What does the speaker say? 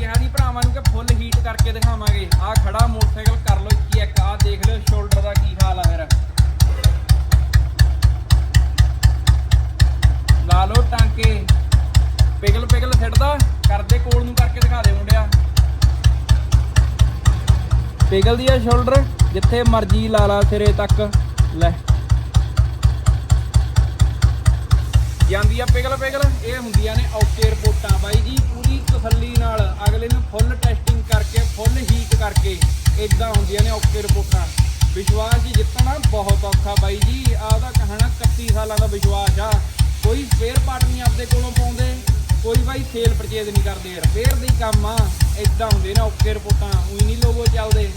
ਕਿਹਾ ਸੀ ਭਰਾਵਾਂ ਨੂੰ ਕਿ ਫੁੱਲ ਹੀਟ ਕਰਕੇ ਦਿਖਾਵਾਂਗੇ। ਆਹ ਖੜਾ ਮੋਟਰਸਾਈਕਲ ਕਰ ਲਓ 1 ਆਹ ਦੇਖ ਲਿਓ ਸ਼ੋਲਡਰ ਦਾ ਕੀ ਹਾਲ ਆ। ਫਿਰ ਲਾ ਲਓ ਟਾਂਕੇ, ਪਿਗਲ ਪਿਗਲ ਸਿੱਟਦਾ। ਕਰਦੇ ਕੋਲ ਨੂੰ ਕਰਕੇ ਦਿਖਾ ਦੇ ਮੁੰਡਿਆ। ਪਿਗਲਦੀ ਆ ਸ਼ੋਲਡਰ, ਜਿੱਥੇ ਮਰਜੀ ਲਾ ਲਾ ਸਿਰੇ ਤੱਕ। ਲੈ ਜਾਂਦੀ ਆ ਪਿਗਲ ਪਿਗਲ। ਇਹ ਹੁੰਦੀਆਂ ਨੇ ਓਕੇ ਰਿਪੋਰਟਾਂ ਬਾਈ ਜੀ, ਪੂਰੀ ਤਸੱਲੀ ਨਾਲ ਅਗਲੇ ਨੂੰ ਫੁੱਲ ਟੈਸਟਿੰਗ ਕਰਕੇ ਫੁੱਲ ਹੀਟ ਕਰਕੇ ਇਦਾਂ ਹੁੰਦੀਆਂ ਨੇ ਓਕੇ ਰਿਪੋਰਟਾਂ। ਵਿਸ਼ਵਾਸ ਜੀ ਜਿੱਤਣਾ ਬਹੁਤ ਔਖਾ ਬਾਈ ਜੀ। ਆਪਦਾ ਕਹਾਣਾ 31 ਸਾਲਾਂ ਦਾ ਵਿਸ਼ਵਾਸ ਆ। ਕੋਈ ਸਪੇਅਰ ਪਾਰਟ ਨਹੀਂ ਆਪਦੇ ਕੋਲੋਂ ਪਾਉਂਦੇ, ਕੋਈ ਬਾਈ ਸੇਲ ਪਰਚੇਜ਼ ਨਹੀਂ ਕਰਦੇ। ਰਿਪੇਅਰ ਦੇ ਕੰਮ ਆ, ਇਦਾਂ ਹੁੰਦੇ ਨੇ ਓਕੇ ਰਿਪੋਰਟਾਂ। ਉਹੀ ਨਹੀਂ ਲੋਗੋ ਚੱਲਦੇ।